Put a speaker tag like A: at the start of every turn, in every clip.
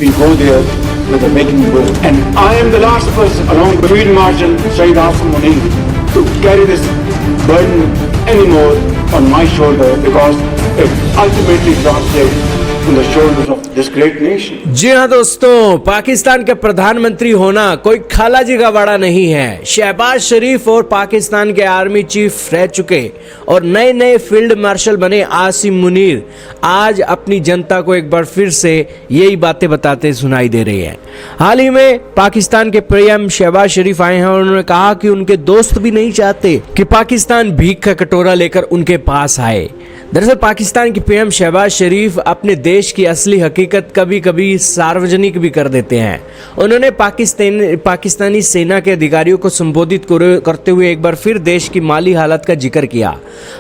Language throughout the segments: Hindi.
A: we go there with a making go. And I am the last person, along with Field Marshal Saeed Asim Munir, to carry this burden anymore on my shoulder, because it ultimately translates on the shoulders of this great nation.
B: जी हाँ दोस्तों, पाकिस्तान के प्रधानमंत्री होना कोई खालाजी का वाड़ा नहीं है। शहबाज शरीफ और पाकिस्तान के आर्मी चीफ रह चुके और नए नए फील्ड मार्शल बने आसिम मुनीर आज अपनी जनता को एक बार फिर से यही बातें बताते सुनाई दे रही है। हाल ही में पाकिस्तान के पीएम शहबाज शरीफ आए हैं और उन्होंने कहा कि उनके दोस्त भी नहीं चाहते कि पाकिस्तान भीख का कटोरा लेकर उनके पास आए। दरअसल पाकिस्तान के पीएम शहबाज शरीफ अपने देश की असली हकीकत कभी कभी सार्वजनिक भी कर देते हैं। उन्होंने पाकिस्तानी सेना के अधिकारियों को संबोधित करते हुए एक बार फिर देश की माली हालत का जिक्र किया।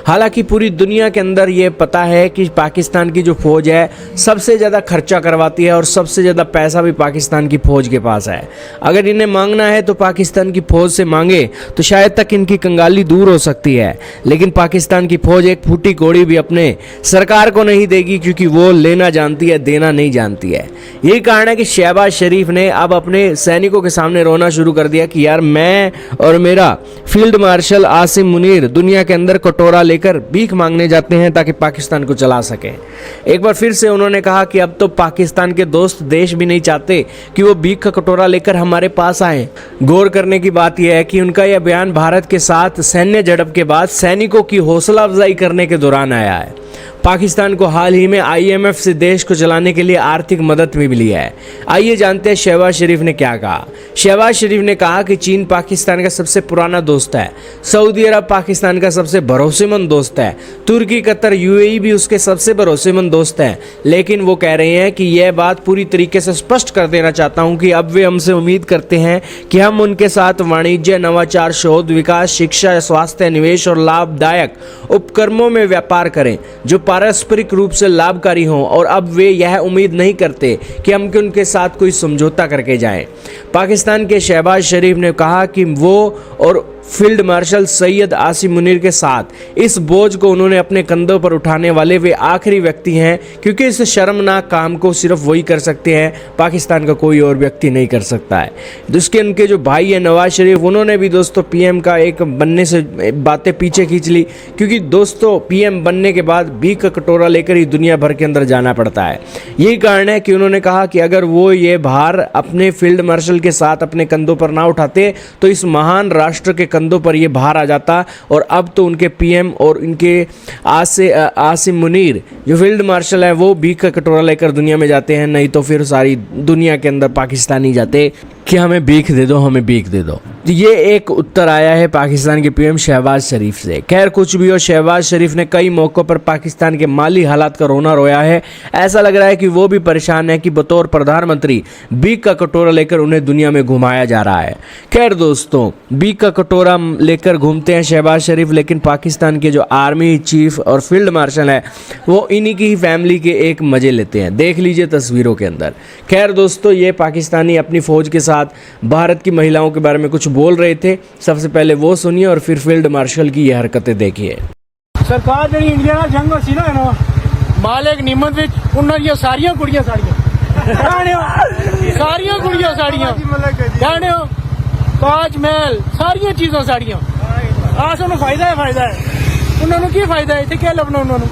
B: हालांकि पूरी दुनिया के अंदर ये पता है कि पाकिस्तान की जो फौज है सबसे ज़्यादा खर्चा करवाती है और सबसे ज़्यादा पैसा भी पाकिस्तान की फौज के पास है। अगर इन्हें मांगना है तो पाकिस्तान की फौज से मांगे तो शायद तक इनकी कंगाली दूर हो सकती है, लेकिन पाकिस्तान की फौज एक फूटी कौड़ी भी अपने सरकार को नहीं देगी, क्योंकि वो लेना जानती है, देना नहीं जानती है। यही कारण है कि शहबाज शरीफ ने अब अपने सैनिकों के सामने रोना शुरू कर दिया कि यार मैं और मेरा फील्ड मार्शल आसिम मुनीर दुनिया के अंदर कटोरा लेकर भीख मांगने जाते हैं ताकि पाकिस्तान को चला सके। एक बार फिर से उन्होंने कहा कि अब तो पाकिस्तान के दोस्त देश भी नहीं चाहते कि वो भीख का कटोरा लेकर हमारे पास आए। गौर करने की बात यह है कि उनका यह बयान भारत के साथ सैन्य झड़प के बाद सैनिकों की हौसला अफजाई करने के दौरान आया है। पाकिस्तान को हाल ही में IMF से देश को चलाने के लिए आर्थिक मदद भी मिली है। आइए जानते हैं शहबाज शरीफ ने क्या कहा। शहबाज शरीफ ने कहा कि चीन पाकिस्तान का सबसे पुराना दोस्त है, सऊदी अरब पाकिस्तान का सबसे भरोसेमंद दोस्त है, तुर्की, कतर, UAE भी उसके सबसे भरोसेमंद दोस्त हैं। लेकिन वो कह रहे हैं कि यह बात पूरी तरीके से स्पष्ट कर देना चाहता हूँ कि अब वे हमसे उम्मीद करते हैं कि हम उनके साथ वाणिज्य, नवाचार, शोध, विकास, शिक्षा, स्वास्थ्य, निवेश और लाभदायक उपक्रमों में व्यापार करें जो पारस्परिक रूप से लाभकारी हों, और अब वे यह उम्मीद नहीं करते कि हम उनके साथ कोई समझौता करके जाएं। पाकिस्तान के शहबाज शरीफ ने कहा कि वो और फील्ड मार्शल सैयद आसिम मुनीर के साथ इस बोझ को उन्होंने अपने कंधों पर उठाने वाले वे आखिरी व्यक्ति हैं, क्योंकि इस शर्मनाक काम को सिर्फ वही कर सकते हैं, पाकिस्तान का कोई और व्यक्ति नहीं कर सकता है। जिसके उनके जो भाई है नवाज शरीफ, उन्होंने भी दोस्तों PM का एक बनने से बातें पीछे खींच ली, क्योंकि दोस्तों PM बनने के बाद भीख का कटोरा लेकर ही दुनिया भर के अंदर जाना पड़ता है। यही कारण है कि उन्होंने कहा कि अगर वो ये भार अपने फील्ड मार्शल के साथ अपने कंधों पर ना उठाते तो इस महान राष्ट्र के कंधों पर ये भार आ जाता, और अब तो उनके PM और इनके आसिम मुनीर जो फील्ड मार्शल है वो भीख का कटोरा लेकर दुनिया में जाते हैं, नहीं तो फिर सारी दुनिया के अंदर पाकिस्तानी जाते कि हमें भीख दे दो, हमें भीख दे दो। ये एक उत्तर आया है पाकिस्तान के PM शहबाज शरीफ से। खैर कुछ भी हो, शहबाज शरीफ ने कई मौक़ों पर पाकिस्तान के माली हालात का रोना रोया है। ऐसा लग रहा है कि वो भी परेशान है कि बतौर प्रधानमंत्री भीख का कटोरा लेकर उन्हें दुनिया में घुमाया जा रहा है। खैर दोस्तों, भीख का कटोरा लेकर घूमते हैं शहबाज शरीफ, लेकिन पाकिस्तान के जो आर्मी चीफ और फील्ड मार्शल है वो इन्हीं की ही फैमिली के एक मजे लेते हैं। देख लीजिए तस्वीरों के अंदर। खैर दोस्तों, ये पाकिस्तानी अपनी फौज के साथ भारत की महिलाओं के बारे में कुछ बोल रहे थे। सबसे पहले वो सुनिए और फिर फील्ड मार्शल की ये हरकतें देखिए।
C: सरकार जी इंडिया ਨਾਲ ਜੰਗ ਹੋਈ ਨਾ ਨਾ ਮਾਲਕ ਨਿਮਤ ਵਿੱਚ ਉਹਨਾਂ ਦੀਆਂ ਸਾਰੀਆਂ ਕੁੜੀਆਂ ਸਾੜੀਆਂ ਜਾਣਿਓ, ਸਾਰੀਆਂ ਕੁੜੀਆਂ ਸਾੜੀਆਂ ਜਾਣਿਓ, ਤਾਜ ਮਹਿਲ ਸਾਰੀਆਂ ਚੀਜ਼ਾਂ ਸਾੜੀਆਂ। ਆਸ ਉਹਨੂੰ ਫਾਇਦਾ ਹੈ ਉਹਨਾਂ ਨੂੰ ਕੀ ਫਾਇਦਾ ਹੈ, ਇੱਥੇ ਕੀ ਲੱਭਣਾ ਉਹਨਾਂ ਨੂੰ।